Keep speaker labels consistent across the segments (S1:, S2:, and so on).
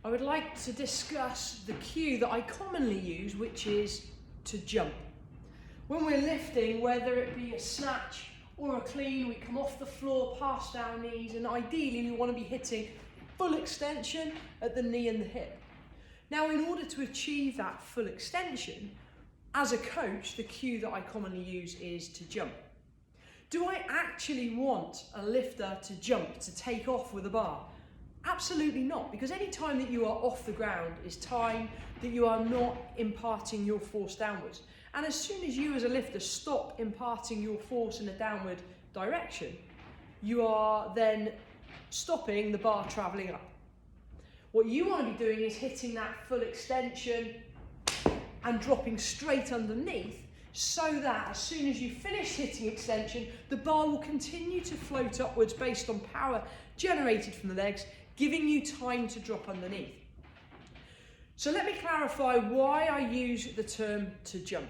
S1: I would like to discuss the cue that I commonly use, which is to jump. When we're lifting, whether it be a snatch or a clean, we come off the floor, past our knees, and ideally we want to be hitting full extension at the knee and the hip. Now, in order to achieve that full extension, as a coach, the cue that I commonly use is to jump. Do I actually want a lifter to jump, to take off with a bar? Absolutely not, because any time that you are off the ground is time that you are not imparting your force downwards. And as soon as you as a lifter stop imparting your force in a downward direction, you are then stopping the bar travelling up. What you want to be doing is hitting that full extension and dropping straight underneath, so that as soon as you finish hitting extension, the bar will continue to float upwards based on power generated from the legs, giving you time to drop underneath. So let me clarify why I use the term to jump.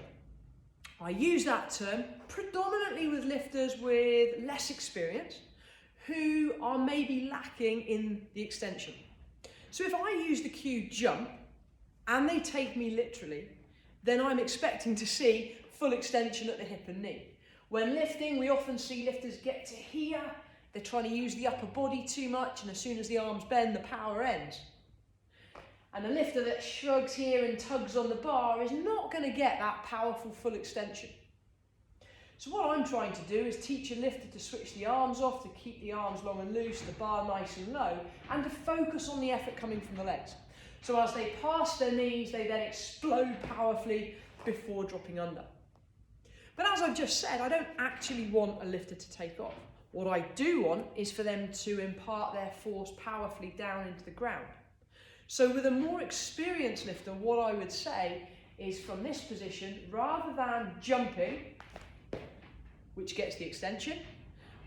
S1: I use that term predominantly with lifters with less experience who are maybe lacking in the extension. So if I use the cue jump and they take me literally, then I'm expecting to see full extension at the hip and knee. When lifting, we often see lifters get to here, they're trying to use the upper body too much, and as soon as the arms bend, the power ends. And a lifter that shrugs here and tugs on the bar is not going to get that powerful full extension. So what I'm trying to do is teach a lifter to switch the arms off, to keep the arms long and loose, the bar nice and low, and to focus on the effort coming from the legs. So as they pass their knees, they then explode powerfully before dropping under. But as I've just said, I don't actually want a lifter to take off. What I do want is for them to impart their force powerfully down into the ground. So with a more experienced lifter, what I would say is from this position, rather than jumping, which gets the extension,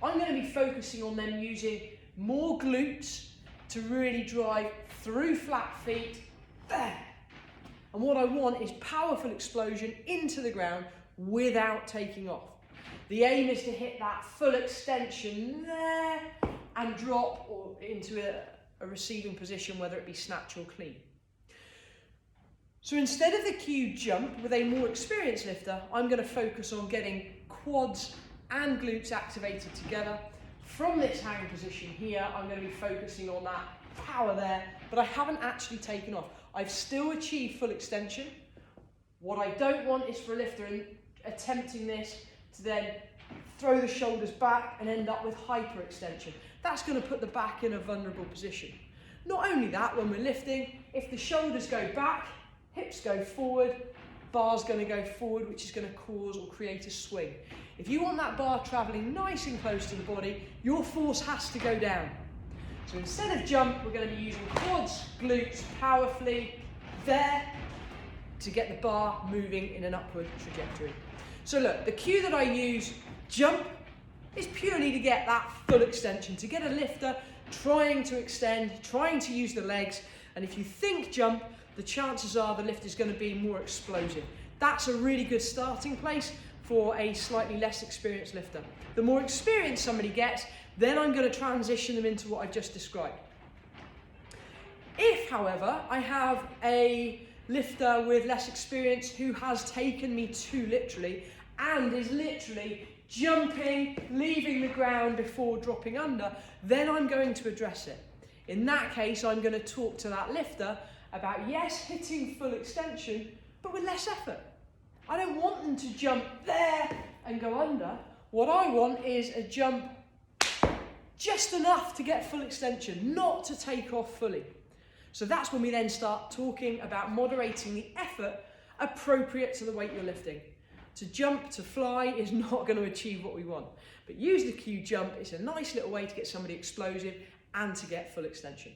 S1: I'm going to be focusing on them using more glutes to really drive through flat feet, there. And what I want is powerful explosion into the ground without taking off. The aim is to hit that full extension there and drop or into a receiving position, whether it be snatch or clean. So instead of the cue jump with a more experienced lifter, I'm going to focus on getting quads and glutes activated together. From this hang position here, I'm going to be focusing on that power there, but I haven't actually taken off. I've still achieved full extension. What I don't want is for a lifter attempting this to then throw the shoulders back and end up with hyperextension. That's going to put the back in a vulnerable position. Not only that, when we're lifting, if the shoulders go back, hips go forward, bar's going to go forward, which is going to cause or create a swing. If you want that bar travelling nice and close to the body, your force has to go down. So instead of jump, we're going to be using quads, glutes, powerfully there to get the bar moving in an upward trajectory. So look, the cue that I use, jump, is purely to get that full extension, to get a lifter trying to extend, trying to use the legs, and if you think jump, the chances are the lift is going to be more explosive. That's a really good starting place for a slightly less experienced lifter. The more experience somebody gets, then I'm going to transition them into what I've just described. If, however, I have a lifter with less experience who has taken me too literally and is literally jumping, leaving the ground before dropping under, then I'm going to address it. In that case, I'm going to talk to that lifter about, yes, hitting full extension, but with less effort. I don't want them to jump there and go under. What I want is a jump just enough to get full extension, not to take off fully. So that's when we then start talking about moderating the effort appropriate to the weight you're lifting. To jump, to fly is not going to achieve what we want. But use the cue jump, it's a nice little way to get somebody explosive and to get full extension.